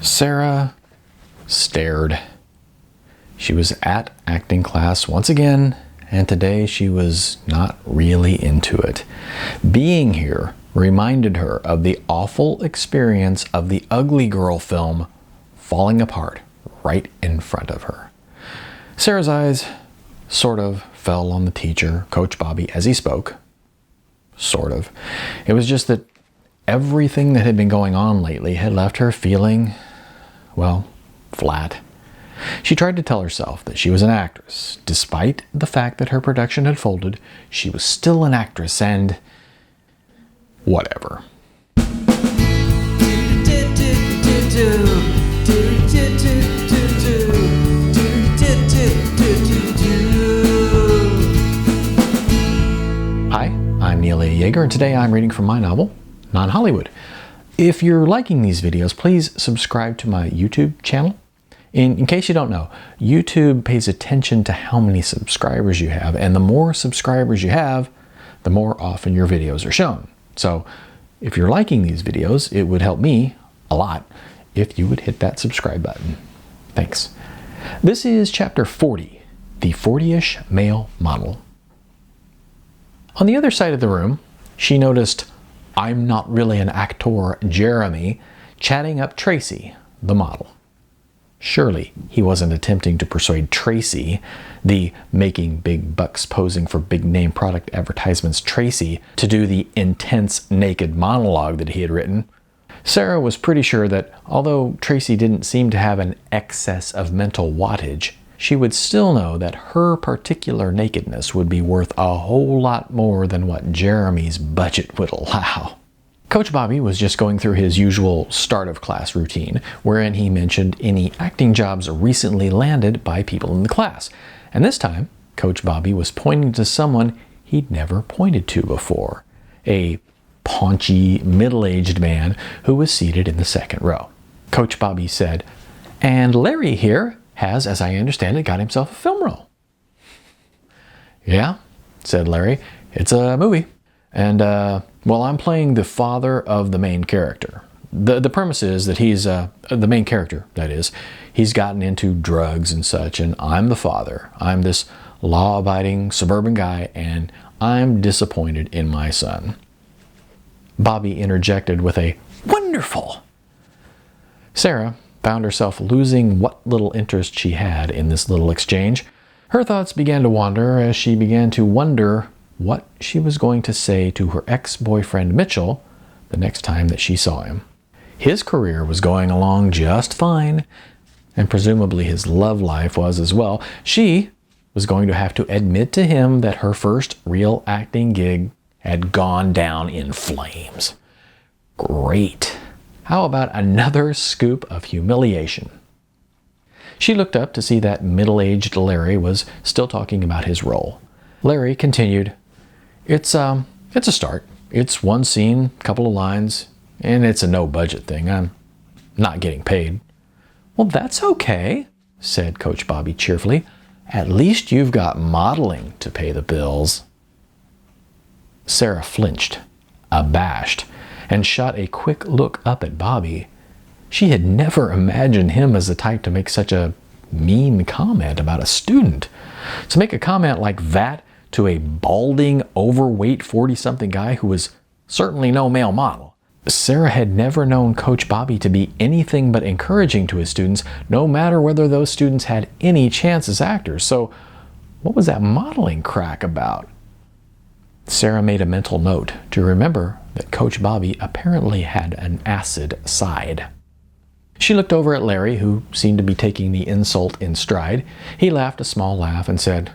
Sarah stared. She was at acting class once again, and today she was not really into it. Being here reminded her of the awful experience of the Ugly Girl film falling apart right in front of her. Sarah's eyes sort of fell on the teacher, Coach Bobby, as he spoke. Sort of. It was just that everything that had been going on lately had left her feeling, well, flat. She tried to tell herself that she was an actress. Despite the fact that her production had folded, she was still an actress and whatever. Hi, I'm Neil A. Yeager, and today I'm reading from my novel, Non-Hollywood. If you're liking these videos, please subscribe to my YouTube channel. In case you don't know, YouTube pays attention to how many subscribers you have, and the more subscribers you have, the more often your videos are shown. So if you're liking these videos, it would help me a lot if you would hit that subscribe button. Thanks. This is chapter 40, The 40-ish Male Model. On the other side of the room, she noticed I'm not really an actor Jeremy chatting up Tracy, the model. Surely he wasn't attempting to persuade Tracy, the making big bucks posing for big name product advertisements Tracy, to do the intense naked monologue that he had written. Sarah was pretty sure that although Tracy didn't seem to have an excess of mental wattage, she would still know that her particular nakedness would be worth a whole lot more than what Jeremy's budget would allow. Coach Bobby was just going through his usual start of class routine, wherein he mentioned any acting jobs recently landed by people in the class. And this time, Coach Bobby was pointing to someone he'd never pointed to before, a paunchy, middle-aged man who was seated in the second row. Coach Bobby said, "And Larry here has, as I understand it, got himself a film role." "Yeah," said Larry, "it's a movie. And, well, I'm playing the father of the main character. The premise is that he's, the main character, that is, he's gotten into drugs and such, and I'm the father. I'm this law-abiding suburban guy, and I'm disappointed in my son." Bobby interjected with a "Wonderful!" Sarah found herself losing what little interest she had in this little exchange. Her thoughts began to wander as she began to wonder what she was going to say to her ex-boyfriend Mitchell the next time that she saw him. His career was going along just fine, and presumably his love life was as well. She was going to have to admit to him that her first real acting gig had gone down in flames. Great. How about another scoop of humiliation? She looked up to see that middle-aged Larry was still talking about his role. Larry continued, It's a start. It's one scene, couple of lines, and it's a no-budget thing. I'm not getting paid." "Well, that's okay," said Coach Bobby cheerfully. "At least you've got modeling to pay the bills." Sarah flinched, abashed, and shot a quick look up at Bobby. She had never imagined him as the type to make such a mean comment about a student. To make a comment like that to a balding, overweight 40-something guy who was certainly no male model. Sarah had never known Coach Bobby to be anything but encouraging to his students, no matter whether those students had any chance as actors. So what was that modeling crack about? Sarah made a mental note to remember that Coach Bobby apparently had an acid side. She looked over at Larry, who seemed to be taking the insult in stride. He laughed a small laugh and said,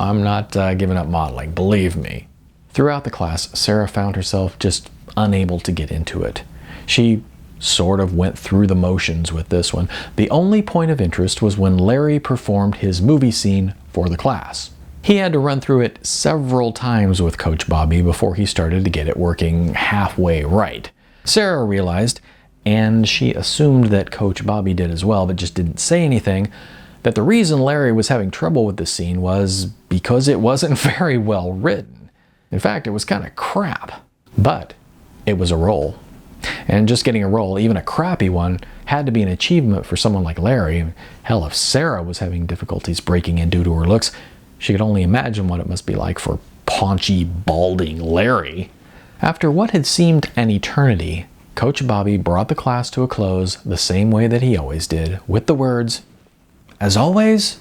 "I'm not giving up modeling, believe me." Throughout the class, Sarah found herself just unable to get into it. She sort of went through the motions with this one. The only point of interest was when Larry performed his movie scene for the class. He had to run through it several times with Coach Bobby before he started to get it working halfway right. Sarah realized, and she assumed that Coach Bobby did as well, but just didn't say anything, that the reason Larry was having trouble with the scene was because it wasn't very well written. In fact, it was kind of crap. But it was a role, And just getting a role, even a crappy one, had to be an achievement for someone like Larry. Hell, if Sarah was having difficulties breaking in due to her looks, she could only imagine what it must be like for paunchy, balding Larry. After what had seemed an eternity, Coach Bobby brought the class to a close the same way that he always did, with the words, "As always,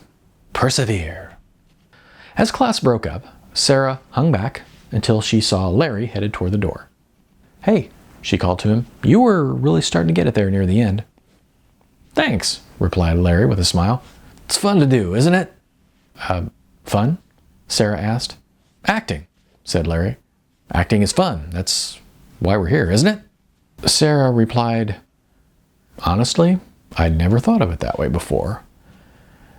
persevere." As class broke up, Sarah hung back until she saw Larry headed toward the door. "Hey," she called to him, "you were really starting to get it there near the end." "Thanks," replied Larry with a smile. "It's fun to do, isn't it?" Fun?" Sarah asked. "Acting," said Larry. "Acting is fun. That's why we're here, isn't it?" Sarah replied, "Honestly, I'd never thought of it that way before."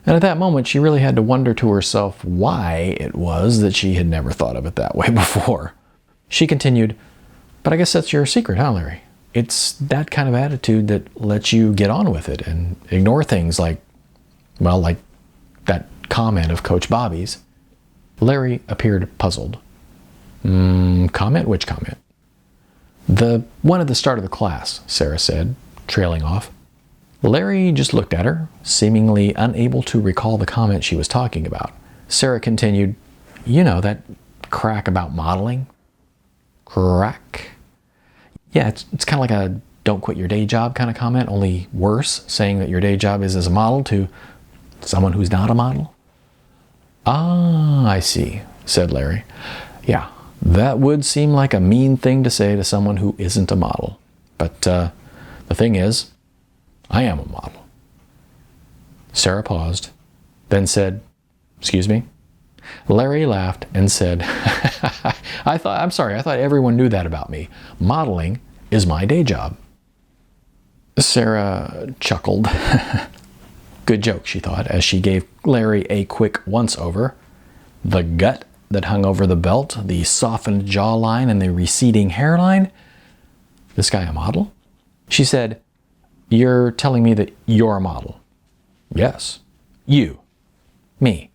And at that moment, she really had to wonder to herself why it was that she had never thought of it that way before. She continued, "But I guess that's your secret, huh, Larry? It's that kind of attitude that lets you get on with it and ignore things like that comment of Coach Bobby's." Larry appeared puzzled. Comment? Which comment?" "The one at the start of the class," Sarah said, trailing off. Larry just looked at her, seemingly unable to recall the comment she was talking about. Sarah continued, "You know, that crack about modeling?" "Crack?" "Yeah, it's kind of like a don't quit your day job kind of comment, only worse, saying that your day job is as a model to someone who's not a model." "Ah, I see," said Larry. "Yeah, that would seem like a mean thing to say to someone who isn't a model. But the thing is, I am a model." Sarah paused, then said, "Excuse me?" Larry laughed and said, I'm sorry, I thought everyone knew that about me. Modeling is my day job." Sarah chuckled. Good joke, she thought, as she gave Larry a quick once-over. The gut that hung over the belt, the softened jawline, and the receding hairline. This guy a model? She said, "You're telling me that you're a model?" "Yes." "You?" "Me."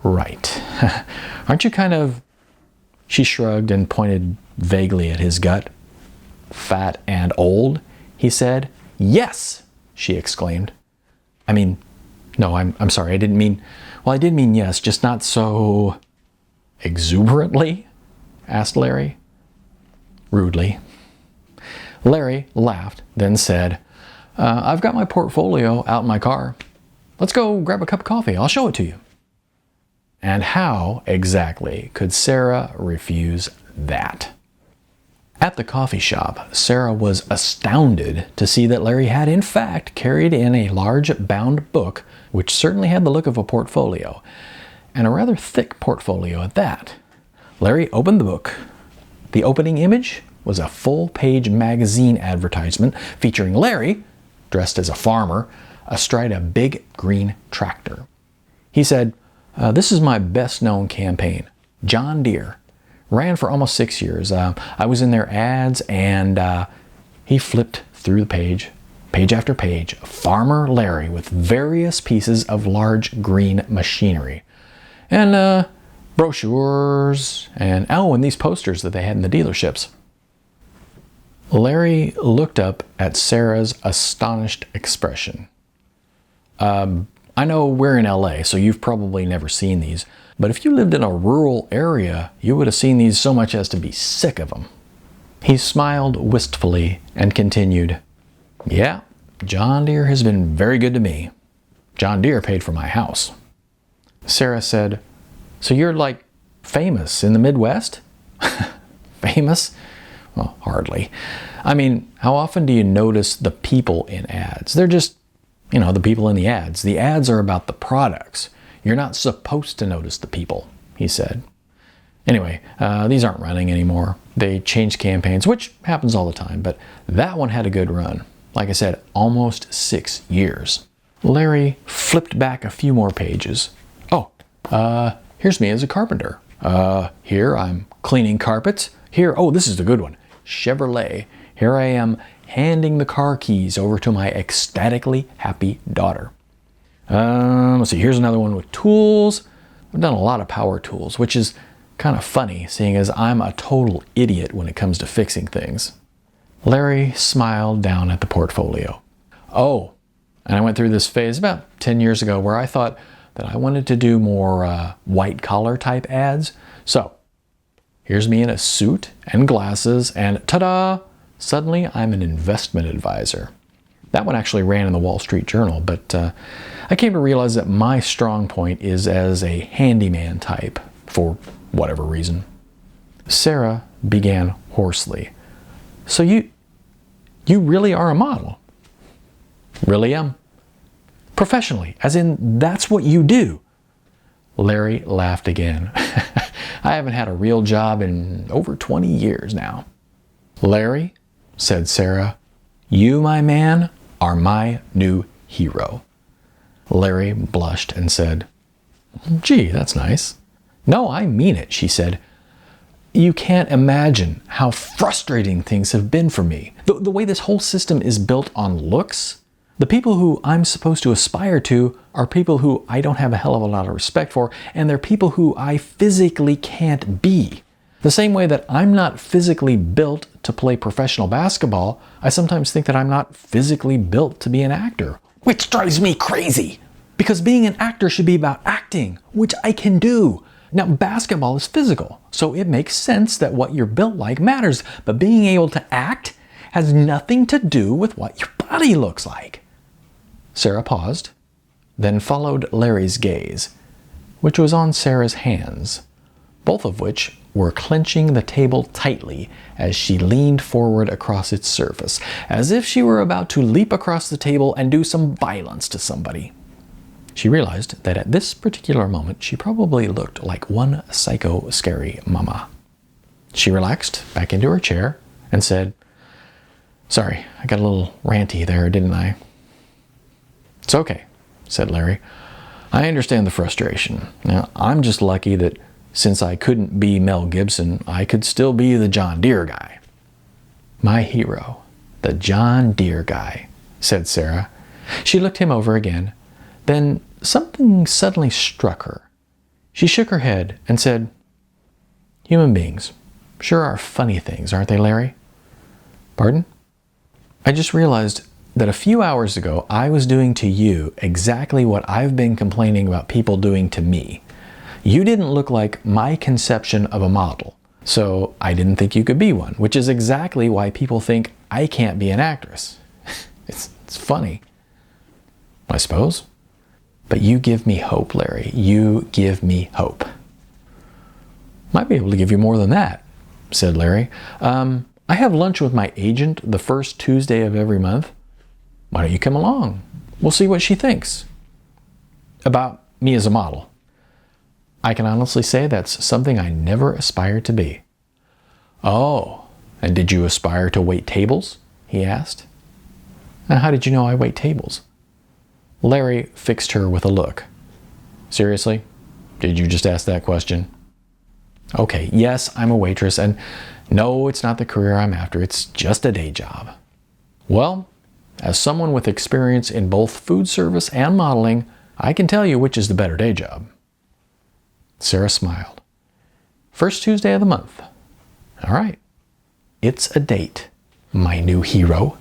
"Right." "Aren't you kind of..." She shrugged and pointed vaguely at his gut. "Fat and old?" he said. "Yes!" she exclaimed. No, I'm sorry, I didn't mean... Well, I did mean yes, just not so... exuberantly?" asked Larry. Rudely. Larry laughed, then said, "I've got my portfolio out in my car. Let's go grab a cup of coffee. I'll show it to you." And how exactly could Sarah refuse that? At the coffee shop, Sarah was astounded to see that Larry had in fact carried in a large bound book, which certainly had the look of a portfolio, and a rather thick portfolio at that. Larry opened the book. The opening image was a full-page magazine advertisement featuring Larry, dressed as a farmer, astride a big green tractor. He said, "This is my best-known campaign, John Deere. Ran for almost 6 years. I was in their ads," and he flipped through the page after page, Farmer Larry with various pieces of large green machinery. And brochures, and these posters that they had in the dealerships. Larry looked up at Sarah's astonished expression. "I know we're in LA, so you've probably never seen these. But if you lived in a rural area, you would have seen these so much as to be sick of them." He smiled wistfully and continued, "Yeah, John Deere has been very good to me. John Deere paid for my house." Sarah said, "So you're like famous in the Midwest?" "Famous? Well, hardly. How often do you notice the people in ads? They're just, the people in the ads. The ads are about the products. You're not supposed to notice the people," he said. "Anyway, these aren't running anymore. They changed campaigns, which happens all the time, but that one had a good run. Like I said, almost 6 years." Larry flipped back a few more pages. Here's me as a carpenter. Here I'm cleaning carpets. Here, this is the good one. Chevrolet. Here I am handing the car keys over to my ecstatically happy daughter. Let's see, here's another one with tools. I've done a lot of power tools, which is kind of funny, seeing as I'm a total idiot when it comes to fixing things. Larry smiled down at the portfolio. Oh, and I went through this phase about 10 years ago where I thought that I wanted to do more white-collar type ads. So, here's me in a suit and glasses, and ta-da! Suddenly, I'm an investment advisor. That one actually ran in the Wall Street Journal, but I came to realize that my strong point is as a handyman type, for whatever reason. Sarah began hoarsely. So you really are a model? Really am. Professionally, as in that's what you do. Larry laughed again. I haven't had a real job in over 20 years now. Larry, said Sarah, you, my man, are my new hero. Larry blushed and said, gee, that's nice. No, I mean it, she said. You can't imagine how frustrating things have been for me. The way this whole system is built on looks. The people who I'm supposed to aspire to are people who I don't have a hell of a lot of respect for, and they're people who I physically can't be. The same way that I'm not physically built to play professional basketball, I sometimes think that I'm not physically built to be an actor, which drives me crazy. Because being an actor should be about acting, which I can do. Now, basketball is physical, so it makes sense that what you're built like matters, but being able to act has nothing to do with what your body looks like. Sarah paused, then followed Larry's gaze, which was on Sarah's hands, both of which were clenching the table tightly as she leaned forward across its surface, as if she were about to leap across the table and do some violence to somebody. She realized that at this particular moment she probably looked like one psycho scary mama. She relaxed back into her chair and said, sorry, I got a little ranty there, didn't I? It's okay, said Larry. I understand the frustration. Now, I'm just lucky that since I couldn't be Mel Gibson, I could still be the John Deere guy. My hero, the John Deere guy, said Sarah. She looked him over again. Then something suddenly struck her. She shook her head and said, human beings sure are funny things, aren't they, Larry? Pardon? I just realized that a few hours ago I was doing to you exactly what I've been complaining about people doing to me. You didn't look like my conception of a model, so I didn't think you could be one, which is exactly why people think I can't be an actress. It's funny, I suppose. But you give me hope, Larry. You give me hope. Might be able to give you more than that, said Larry. I have lunch with my agent the first Tuesday of every month. Why don't you come along? We'll see what she thinks about me as a model. I can honestly say that's something I never aspired to be. Oh, and did you aspire to wait tables? He asked. Now, how did you know I wait tables? Larry fixed her with a look. Seriously? Did you just ask that question? Okay, yes, I'm a waitress, and no, it's not the career I'm after. It's just a day job. Well, as someone with experience in both food service and modeling, I can tell you which is the better day job. Sarah smiled. First Tuesday of the month. All right. It's a date, my new hero.